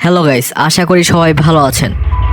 Hello guys, আশা করি সবাই ভালো আছেন।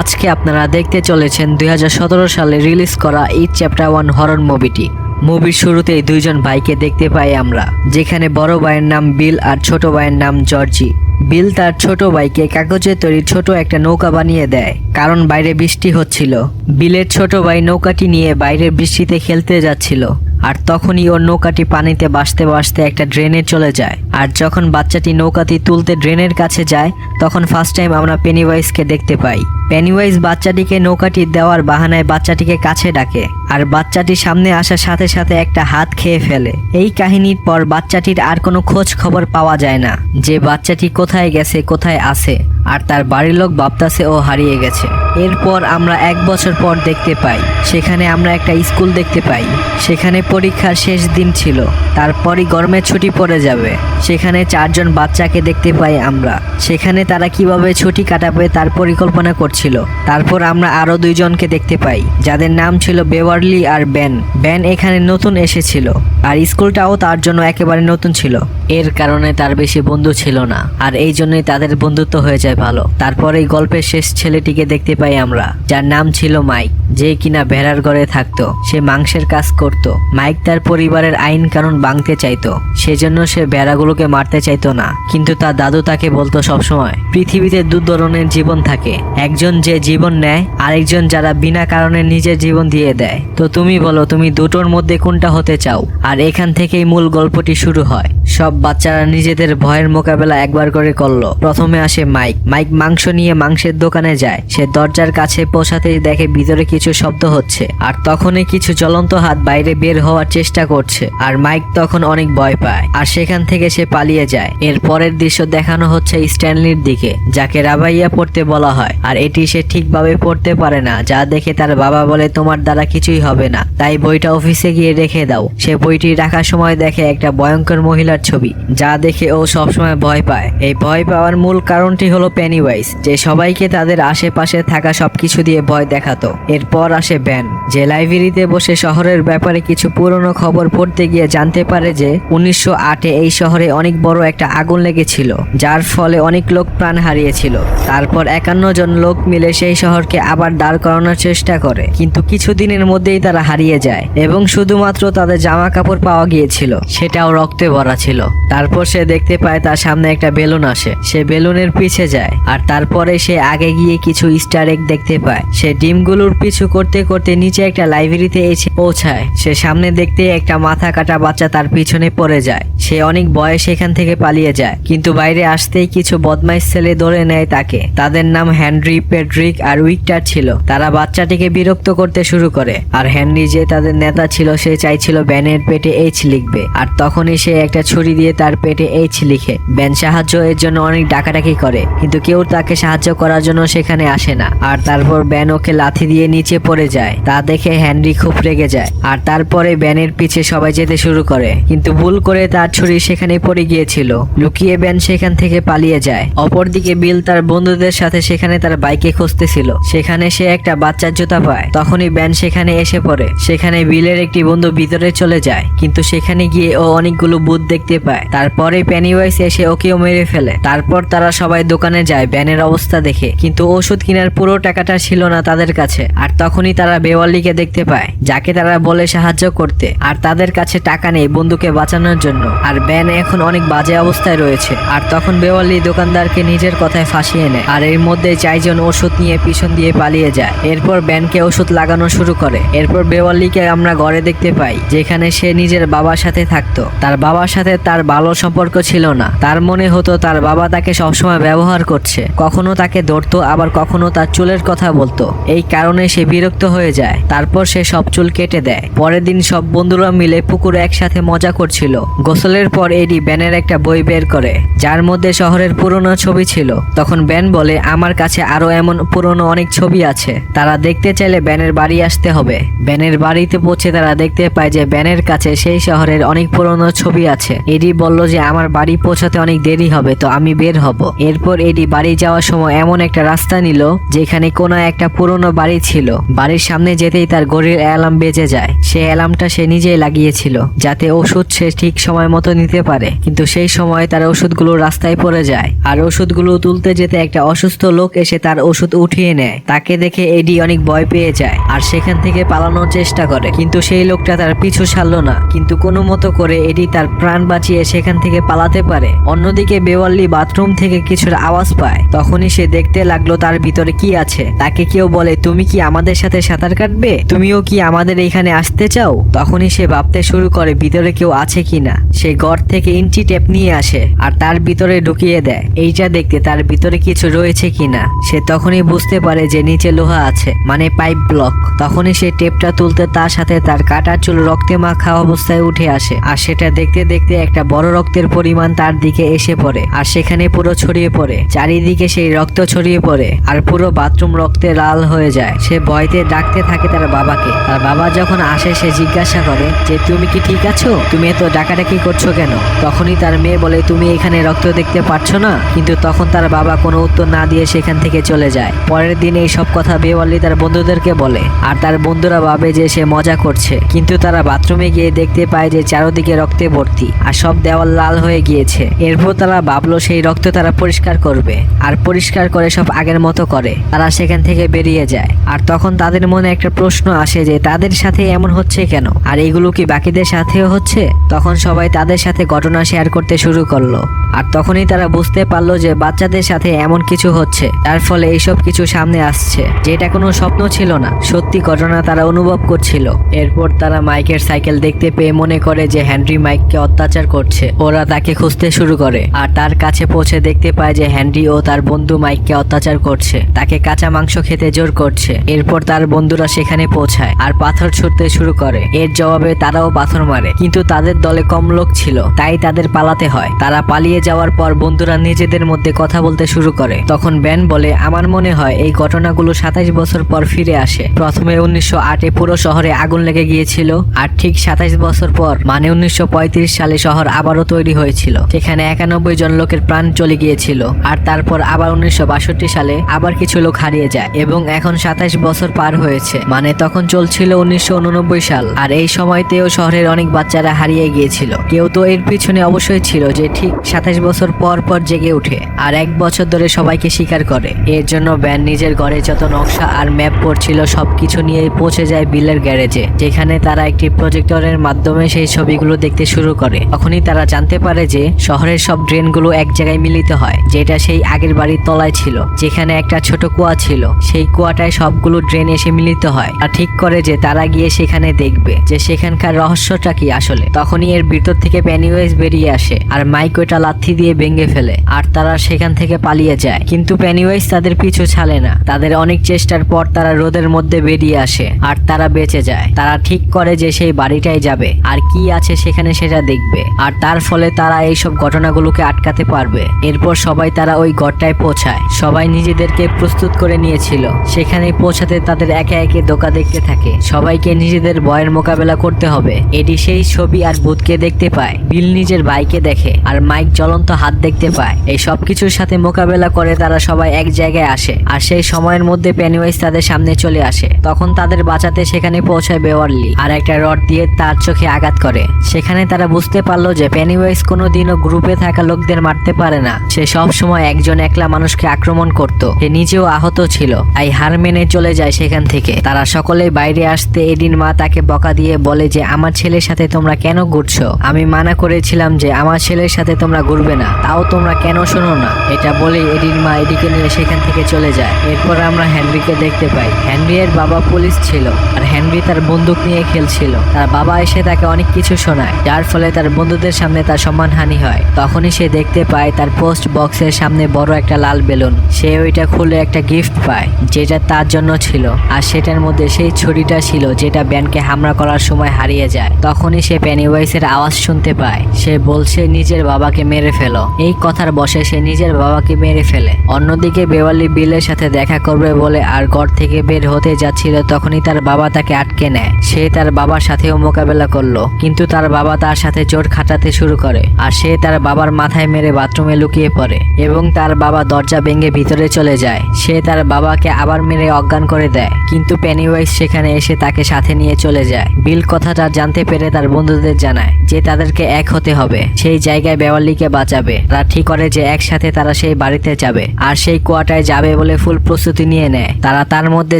আজকে আপনারা দেখতে চলেছেন 2017 সালে রিলিজ করা ইট চ্যাপ্টার 1 হরর মুভিটি। মুভির শুরুতেই দুইজন ভাইকে দেখতে পাই আমরা, যেখানে বড় ভাইয়ের নাম বিল আর ছোট ভাইয়ের নাম জর্জি। বিল তার ছোট ভাইকে কাগজে তৈরি ছোট একটা নৌকা বানিয়ে দেয়, কারণ বাইরে বৃষ্টি হচ্ছিল। বিলের ছোট ভাই নৌকাটি নিয়ে বাইরের বৃষ্টিতে খেলতে যাচ্ছিল, আর তখনই ওর নৌকাটি পানিতে ভাসতে ভাসতে একটা ড্রেনে চলে যায়। আর যখন বাচ্চাটি নৌকাটি তুলতে ড্রেনের কাছে যায়, তখন ফার্স্ট টাইম আমরা পেনিওয়াইজকে দেখতে পাই। পেনিওয়াইজ বাচ্চাটিকে নৌকাটি দেওয়ার বাহানায় বাচ্চাটিকে কাছে ডাকে, আর বাচ্চাটি সামনে আসার সাথে সাথে একটা হাত খেয়ে ফেলে। এই কাহিনীর পর বাচ্চাটির আর কোনো খোঁজ খবর পাওয়া যায় না, যে বাচ্চাটি কোথায় গেছে, কোথায় আছে। আর তার বাড়ির লোক ভাবতাছে ও হারিয়ে গেছে। এরপর আমরা 1 বছর পর দেখতে পাই, সেখানে আমরা একটা স্কুল দেখতে পাই। সেখানে পরীক্ষার শেষ দিন ছিল, তারপরই গরমের ছুটি পড়ে যাবে। সেখানে 4 জন বাচ্চাকে দেখতে পাই আমরা। সেখানে তারা কিভাবে ছুটি কাটাবে তার পরিকল্পনা করছিল। তারপর আমরা আরো 2 জনকে দেখতে পাই, যাদের নাম ছিল বেওয়ারলি আর বেন। বেন এখানে নতুন এসেছিল, আর স্কুলটাও তার জন্য একেবারে নতুন ছিল। এর কারণে তার বেশি বন্ধু ছিল না, আর এই জন্যই তাদের বন্ধুত্ব হয়ে যায় ভালো। তারপর এই গল্পের শেষ ছেলেটিকে দেখতে পাই আমরা, যার নাম ছিল মাইক, যে কিনা ভেড়ার ঘরে থাকতো। সে মাংসের কাজ করত। মাইক তার পরিবারের আইন কানুন ভাঙতে চাইতো, সেজন্য সে ভেড়াগুলোকে মারতে চাইতো না। কিন্তু তার দাদু তাকে বলতো সবসময়, পৃথিবীতে 2 ধরনের জীবন থাকে, একজন যে জীবন নেয়, আরেকজন যারা বিনা কারণে নিজের জীবন দিয়ে দেয়। তো তুমি বলো, তুমি দুটোর মধ্যে কোনটা হতে চাও? আর এখান থেকেই মূল গল্পটি শুরু হয়। সব বাচ্চারা নিজেদের ভয়ের মোকাবেলা একবার করে করলো। প্রথমে আসে মাইক। মাইক মাংস নিয়ে মাংসের দোকানে যায়। সে দরজার কাছে পৌঁছাতেই দেখে ভিতরে কিছু শব্দ হচ্ছে, আর তখনই কিছু জ্বলন্ত হাত বাইরে বের হওয়ার চেষ্টা করছে। আর মাইক তখন অনেক ভয় পায়, আর সেখান থেকে সে পালিয়ে যায়। এর পরের দৃশ্য দেখানো হচ্ছে স্ট্যানলির দিকে, যাকে রাবাইয়া পড়তে বলা হয়। আর এটি সে ঠিকভাবে পড়তে পারে না, যা দেখে তার বাবা বলে, তোমার দ্বারা কিছুই হবে না, তাই বইটা অফিসে গিয়ে রেখে দাও। সে বইটি রাখার সময় দেখে একটা ভয়ঙ্কর মহিলার ছবি, যা দেখে ও সবসময় ভয় পায়। এই ভয় পাওয়ার মূল কারণটি হলো পেনিওয়াইজ, যে সবাইকে তাদের আশেপাশে থাকা সবকিছু দিয়ে ভয় দেখাতো। এরপর আসে বেন, যে লাইব্রেরিতে বসে শহরের ব্যাপারে কিছু পুরনো খবর পড়তে গিয়ে জানতে পারে যে 1908-এ এই শহরে অনেক বড় একটা আগুন লেগেছিল, যার ফলে অনেক লোক প্রাণ হারিয়েছিল। তারপর 51 জন লোক মিলে সেই শহরকে আবার দাঁড় করানোর চেষ্টা করে, কিন্তু কিছুদিনের মধ্যেই তারা হারিয়ে যায়, এবং শুধুমাত্র তাদের জামা কাপড় পাওয়া গিয়েছিল, সেটাও রক্তে ভরা ছিল। তারপর সে দেখতে পায় তার সামনে একটা বেলুন আসে। সে বেলুনের পিছে যায়, আর তারপরে সে আগে গিয়ে কিছু ইস্টার এগ দেখতে পায়। সে ডিমগুলোর পিছু করতে করতে নিচে একটা লাইব্রেরিতে এসে পৌঁছায়। সে সামনে দেখতে একটা মাথা কাটা বাচ্চা তার পিছনে পড়ে যায়। সে অনেক ভয়ে সেখান থেকে পালিয়ে যায়, কিন্তু বাইরে আসতেই কিছু বদমাইশ ছেলে ধরে নেয় তাকে। তাদের নাম হেনরি, পেড্রিক আর উইক্টার ছিল। তারা বাচ্চাটিকে বিরক্ত করতে শুরু করে, আর হেনরি, যে তাদের নেতা ছিল, সে চাইছিল ব্যানের পেটে এইচ লিখবে। আর তখনই সে একটা ছুরি দিয়ে তার পেটে এইচ লিখে। ব্যান সাহায্য এর জন্য অনেক ডাকাডাকি করে, কিন্তু কেউ তাকে সাহায্য করার জন্য সেখানে আসে না। আর তারপর ব্যান ওকে লাথি দিয়ে নিচে পড়ে যায়। তা দেখে হেনরি খুব রেগে যায়, আর তারপরে ব্যানের পিছে সবাই যেতে শুরু করে, কিন্তু ভুল করে তার ছুরি সেখানে পড়ে গিয়েছিল। লুকিয়ে ব্যান সেখান থেকে পালিয়ে যায়। অপরদিকে বিল তার বন্ধুদের সাথে সেখানে তার বাইকে খুঁজতেছিল। সেখানে সে একটা বাচ্চার জুতা পায়। তখনই ব্যান সেখানে এসে পড়ে। সেখানে বিলের একটি বন্ধু ভিতরে চলে যায়, কিন্তু সেখানে গিয়ে ও অনেকগুলো ভূত দেখতে পায়। তারপরে পেনিওয়াইজ এসে ওকেও মেরে ফেলে। তারপর তারা সবাই দোকানে যায় ব্যানের অবস্থা দেখে, কিন্তু ওষুধ কেনার পুরো টাকাটা ছিল না তাদের কাছে। আর তখনই তারা বেওয়ারলিকে দেখতে পায়, যাকে তারা বলে সাহায্য করতে। আর তাদের কাছে টাকা নেই বন্ধুকে বাঁচানোর জন্য। আর ব্যান এখন অনেক বাজে অবস্থায় রয়েছে। আর তখন বেওয়ারলি দোকানদারকে নিজের কথায় ফাঁসিয়ে নেয়, আর এর মধ্যে 4 জন ওষুধ নিয়ে পিছন দিয়ে পালিয়ে যায়। এরপর ব্যানকে ওষুধ লাগানো শুরু করে। এরপর বেওয়ারলিকে আমরা ঘরে দেখতে পাই, যেখানে সে নিজের বাবার সাথে থাকতো। তার বাবার সাথে তার ভালো সম্পর্ক ছিল না। তার মনে হতো তার বাবা তাকে সবসময় ব্যবহার করছে, কখনো তাকে ধরতো, আবার কখনো তার চুলের কথা বলতো। এই কারণে সে বিরক্ত হয়ে যায়। তারপর সে সব চুল কেটে দেয়। পরের দিন সব বন্ধুরা মিলে পুকুরে একসাথে মজা করছিল। গোসলের পর এডি ব্যানের একটা বই বের করে, যার মধ্যে শহরের পুরনো ছবি ছিল। তখন ব্যান বলে, আমার কাছে আরো এমন পুরনো অনেক ছবি আছে, তারা দেখতে চাইলে ব্যানের বাড়ি আসতে হবে। ব্যানের বাড়িতে পৌঁছে তারা দেখতে পায় যে ব্যানের কাছে সেই শহরের অনেক পুরনো ছবি আছে। এডি বলল যে আমার বাড়ি পৌঁছাতে অনেক দেরি হবে, তো আমি বের হব। এরপর এডি বাড়ি যাওয়ার সময় এমন একটা রাস্তা নিল, যেখানে কোনো একটা পুরনো বাড়ি ছিল। বাড়ির সামনে যেতেই তার ঘড়ির অ্যালার্ম বেজে যায়। সেই অ্যালার্মটা সে নিজেই লাগিয়েছিল যাতে ওষুধ সে ঠিক সময় মতো নিতে পারে, কিন্তু সেই সময় তার ওষুধগুলো রাস্তায় পড়ে যায়। আর ওষুধগুলো তুলতে যেতে একটা অসুস্থ লোক এসে তার ওষুধ উঠিয়ে নেয়। তাকে দেখে এডি অনেক ভয় পেয়ে যায় আর সেখান থেকে পালানোর চেষ্টা করে, কিন্তু সেই লোকটা তার পিছু ছাড়লো না। কিন্তু কোনো মতো করে এডি তার প্রাণ বাঁচিয়ে সেখান থেকে পালাতে পারে। অন্যদিকে বেওয়ারলি বাথরুম থেকে কিছুর আওয়াজ পায়। তখনই সে দেখতে লাগলো তার ভিতরে কি আছে। তাকে কেউ বলে, তুমি কি আমাদের সাথে সাঁতার কাটবে? তুমিও কি আমাদের এখানে আসতে চাও? তখনই সে ভাবতে শুরু করে ভিতরে কেউ আছে কিনা। সে ঘর থেকে ইঞ্চি টেপ নিয়ে আসে আর তার ভিতরে ঢুকিয়ে দেয়, এইটা দেখতে তার ভিতরে কিছু রয়েছে কিনা। সে তখনই বুঝতে পারে যে নিচে লোহা আছে, মানে পাইপ ব্লক। তখনই সে টেপটা তুলতে তার সাথে তার কাটা চুল রক্তে মাখা অবস্থায় উঠে আসে। আর সেটা দেখতে দেখতে একটা বড় রক্তের পরিমাণ তার দিকে এসে পড়ে আর সেখানে পুরো ছড়িয়ে পড়ে। চারিদিকে সেই রক্ত ছড়িয়ে পড়ে আর পুরো বাথরুম রক্তে লাল হয়ে যায়। সে ভয়তে ডাকতে থাকে তার বাবাকে। তার বাবা যখন আসে সে জিজ্ঞাসা করে যে তুমি কি ঠিক আছো? তুমি এত ডাকাডাকি করছো কেন? তখনই তার মেয়ে বলে, তুমি এখানে রক্ত দেখতে পাচ্ছ না? কিন্তু তখন তার বাবা কোনো উত্তর না দিয়ে সেখান থেকে চলে যায়। পরের দিন এই সব কথা বেওয়ারলি তার বন্ধুদেরকে বলে আর তার বন্ধুরা ভাবে যে সে মজা করছে, কিন্তু তারা বাথরুমে গিয়ে দেখতে পায় যে চারদিকে রক্তে ভর্তি আর সব দেওয়াল লাল হয়ে গিয়েছে। এরপর তারা ভাবলো সেই রক্ত তারা পরিষ্কার করবে আর পরিষ্কার করে সব আগের মতো করে তারা সেখান থেকে বেরিয়ে যায়। আর তখন তাদের মনে একটা প্রশ্ন আসে যে তাদের সাথে এমন হচ্ছে কেন, আর এগুলো কি বাকিদের সাথেও হচ্ছে? তখন সবাই তাদের সাথে ঘটনা শেয়ার করতে শুরু করলো আর তখনই তারা বুঝতে পারলো যে বাচ্চাদের সাথে এমন কিছু হচ্ছে, যার ফলে এইসব কিছু সামনে আসছে, যেটা কোনো স্বপ্ন ছিল না, সত্যি ঘটনা তারা অনুভব করছিল। এরপর তারা মাইকের সাইকেল দেখতে পেয়ে মনে করে যে হেনরি মাইককে অত্যাচার করছে। ওরা তাকে খুঁজতে শুরু করে আর তার কাছে পৌঁছে দেখতে পায় যে হেনরি ও তার বন্ধু মাইককে অত্যাচার করছে, তাকে কাঁচা মাংস খেতে জোর করছে। এরপর তার বন্ধুরা সেখানে পৌঁছায় আর পাথর ছুঁড়তে শুরু করে। এর জবাবে তারাও পাথর মারে, কিন্তু তাদের দলে কম লোক ছিল তাই তাদের পালাতে হয়। তারা পালিয়ে যাওয়ার পর বন্ধুরা নিজেদের মধ্যে কথা বলতে শুরু করে। তখন ব্যান বলে, আমার মনে হয় এই ঘটনাগুলো 27 বছর পর ফিরে আসে। প্রথমে 1908-এ পুরো শহরে আগুন লেগে গিয়েছিল আর ঠিক 27 বছর পর মানে 1935 সালে শহর আবারও তৈরি হয়েছিল। সেখানে 91 জন লোকের প্রাণ চলে গিয়েছিল আর তারপর আবার 1962 সালে আবার কিছু লোক হারিয়ে যায় এবং এখন 27 বছর পার হয়েছে, মানে তখন চলছিল 1989 সাল। আর এই সময়তেও শহরের অনেক বাচ্চারা হারিয়ে গিয়েছিল। কেউ তো এর পিছনে অবশ্যই ছিল যে ঠিক 27 বছর পর পর জেগে ওঠে আর 1 বছর ধরে সবাইকে শিকার করে। এর জন্য ব্যান নিজের ঘরে যত নকশা আর ম্যাপ পড়ছিল সবকিছু নিয়ে পৌঁছে যায় বিলের গ্যারেজে, যেখানে তারা একটি প্রজেক্টরের মাধ্যমে সেই ছবিগুলো দেখতে শুরু করে। তখনই তারা জানতে পারে যে শহরের সব ড্রেনগুলো এক জায়গায় মিলিত হয়, যেটা সেই আগের বাড়ির তলায় ছিল, যেখানে একটা ছোট কুয়া ছিল। সেই কুয়াটায় সবগুলো ড্রেন এসে মিলিত হয় আর ঠিক করে যে তারা গিয়ে সেখানে দেখবে যে সেখানকার রহস্যটা কি আসলে। তখনই এর ভিতর থেকে পেনিওয়াইজ বেরিয়ে আসে আর মাইক ওটা লাথি দিয়ে ভেঙে ফেলে আর তারা সেখান থেকে পালিয়ে যায়। কিন্তু পেনিওয়াইজ তাদের পিছু ছাড়ে না। তাদের অনেক চেষ্টার পর তারা রোদের মধ্যে বেরিয়ে আসে আর তারা বেঁচে যায়। তারা ঠিক করে যে সেই বাড়িটাই যাবে আর কি আছে সেখানে সেটা দেখবে আর তার ফলে তারা এইসব ঘটনাগুলোকে আটকাতে পারবে। এরপর সবাই তারা ওই ঘরটায় পৌঁছায়। সবাই নিজেদেরকে প্রস্তুত করে নিয়েছিল। সেখানে পৌঁছাতে তাদের একে একে ধোঁকা দেখতে থাকে। সবাইকে নিজেদের ভয়ের মোকাবেলা করতে হবে। এডি সেই ছবি আর ভূতকে দেখতে পায়। বিল নিজের ভাইকে দেখে আর মাইক জ্বলন্ত হাত দেখতে পায়। এই সব কিছুর সাথে মোকাবেলা করে তারা সবাই এক জায়গায় আসে আর সেই সময়ের মধ্যে পেনিওয়াইজ তাদের সামনে চলে আসে। তখন তাদের বাঁচাতে সেখানে পৌঁছায় বেওয়ারলি আর একটা রড দিয়ে তার চোখে আঘাত করে। সেখানে তারা বুঝতে পারলো যে পেনিওয়াইজ কোনোদিনও গ্রুপে থাকা লোকদের মারতে পারে না। সে সব সময় একজন একলা মানুষকে আক্রমণ করত। সে নিজেও আহত ছিল, তাই হার মেনে চলে যায় সেখান থেকে। তারা সকলেই বাইরে আসতে এডির মা তাকে বকা দিয়ে বলে যে আমার ছেলের সাথে তোমরা কেন ঘুরছো? আমি মানা করেছিলাম যে আমার ছেলের সাথে তোমরা ঘুরবে না, তাও তোমরা কেন শোনো না? এটা বলে এডির মা এডিকে নিয়ে সেখান থেকে চলে যায়। এরপর আমরা হেনরিকে দেখতে পাই। হেনরি এর বাবা পুলিশ ছিল আর হেনরি তার বন্দুক নিয়ে খেলছিল। তার বাবা এসে তাকে অনেক কিছু শোনায়, যার ফলে তার বন্ধুদের সামনে তার সম্মানহানি হয়। তখনই সে দেখতে পায় তার পোস্ট বক্সের সামনে বড় একটা লাল বেলুন। সে ওইটা খুলে একটা গিফট পায় যেটা তার জন্য ছিল আর সেটার মধ্যে সেই ছুরিটা ছিল যেটা ব্যানকে হামলা করার সময় হারিয়ে যায়। তখনই সে পেনিওয়াইজের আওয়াজ শুনতে পায়। সে বলছে নিজের বাবাকে মেরে মেরে ফেলো। এই কথার বশে সে নিজের বাবাকে মেরে ফেলে। অন্যদিকে বেওয়ালি বিলের সাথে দেখা করবে বলে আর ঘর থেকে বের হতে যাচ্ছিল, তখনই তার বাবা তাকে আটকে নেয়। সে তার বাবার সাথেও মোকাবেলা করলো, কিন্তু তার বাবা তার সাথে জোর খাটাতে শুরু করে আর সে তার বাবার মাথায় মেরে বাথরুমে লুকিয়ে পড়ে এবং তার বাবা দরজা ভেঙে ভিতরে চলে যায়। সে তার বাবাকে আবার মেরে অজ্ঞান করে দেয়, কিন্তু পেনিওয়াইজ সেখানে এসে তাকে সাথে নিয়ে চলে যায়। বিল কথাটা জানতে পেরে তার বন্ধুদের জানায় যে তাদেরকে এক হতে হবে, সেই জায়গায় বেওয়ালিকে বাঁচাবে। তারা ঠিক করে যে একসাথে তারা সেই বাড়িতে যাবে আর সেই কুয়াটায় যাবে বলে ফুল প্রস্তুতি নিয়ে নেয়। তারা তার মধ্যে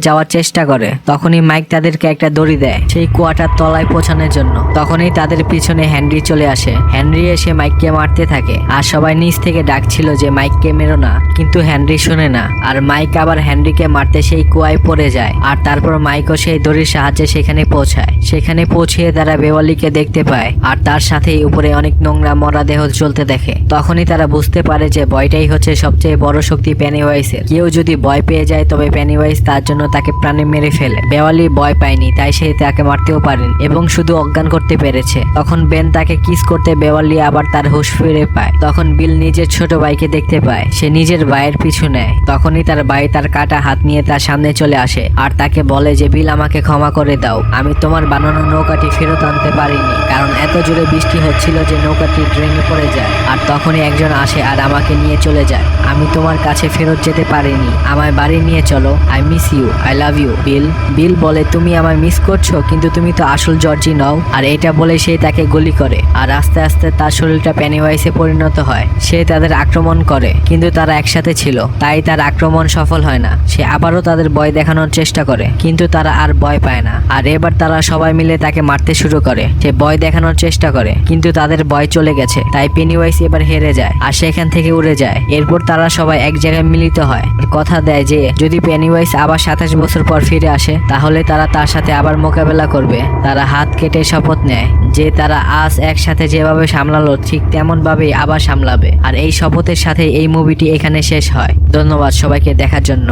যাওয়ার চেষ্টা করে, তখনই মাইক তাদেরকে একটা দড়ি দেয় সেই কুয়াটার তলায় পৌঁছানোর জন্য। তখনই তাদের পিছনে হেনরি চলে আসে। হেনরি এসে মাইককে মারতে থাকে আর সবাই নিচ থেকে ডাকছিল যে মাইককে মেরো না, কিন্তু হেনরি শুনে না। আর মাইক আবার হেনরিকে মারতে সেই কুয়ায় পড়ে যায় আর তারপর মাইকও সেই দড়ির সাহায্যে সেখানে পৌঁছায়। সেখানে পৌঁছিয়ে তারা বেওয়ালিকে দেখতে পায় আর তার সাথেই উপরে অনেক নোংরা মরা দেহ চলতে দেখে। তখনই তারা বুঝতে পারে যে ভয়টাই হচ্ছে সবচেয়ে বড় শক্তি পেনিওয়াইজের। কেউ যদি ভয় পেয়ে যায় তবে পেনিওয়াইজ তার জন্য তাকে প্রাণে মেরে ফেলে। বেওয়ালি ভয় পায়নি, তাই সে তাকে মারতেও পারেনি এবং শুধু অজ্ঞান করতে পেরেছে। তখন বেন তাকে কিস করতে বেওয়ালি আবার তার হুঁশ ফিরে পায়। তখন বিল নিজের ছোট ভাইকে দেখতে পায়, সে নিজের ভাইয়ের পিছু নেয়। তখনই তার ভাই তার কাটা হাত নিয়ে তার সামনে চলে আসে আর তাকে বলে যে বিল, আমাকে ক্ষমা করে দাও, আমি তোমার বানানো নৌকাটি ফেরত আনতে পারিনি, কারণ এত জোরে বৃষ্টি হচ্ছিল যে নৌকাটি ড্রেনে পড়ে যায়। আর তখনই একজন আসে আর আমাকে নিয়ে চলে যায়। আমি তোমার কাছে ফেরত যেতে পারিনি, আমায় বাড়ি নিয়ে চলো, I miss you, I love you Bill. Bill বলে, তুমি আমায় মিস করছো, কিন্তু তুমি তো আসল জর্জি নও। আর এটা বলে সে তাকে গুলি করে আর আস্তে আস্তে তার শরীরটা পেনিওয়াইজে পরিণত হয়। সে তাদের আক্রমণ করে, কিন্তু তারা একসাথে ছিল তাই তার আক্রমণ সফল হয় না। সে আবারও তাদের ভয় দেখানোর চেষ্টা করে, কিন্তু তারা আর ভয় পায় না। আর এবার তারা সবাই মিলে তাকে মারতে শুরু করে। সে ভয় দেখানোর চেষ্টা করে, কিন্তু তাদের ভয় চলে গেছে, তাই পেনিওয়াইজ এবার হেরে যায় আর সেখান থেকে উড়ে যায়। এরপর তারা সবাই এক জায়গায় মিলিত হয়, কথা দেয় যে যদি পেনিওয়াইজ আবার 27 বছর পর ফিরে আসে তাহলে তারা তার সাথে আবার মোকাবেলা করবে। তারা হাত কেটে শপথ নেয় যে তারা আজ একসাথে যেভাবে সামলালো ঠিক তেমন ভাবেই আবার সামলাবে। আর এই শপথের সাথে এই মুভিটি এখানে শেষ হয়। ধন্যবাদ সবাইকে দেখার জন্য।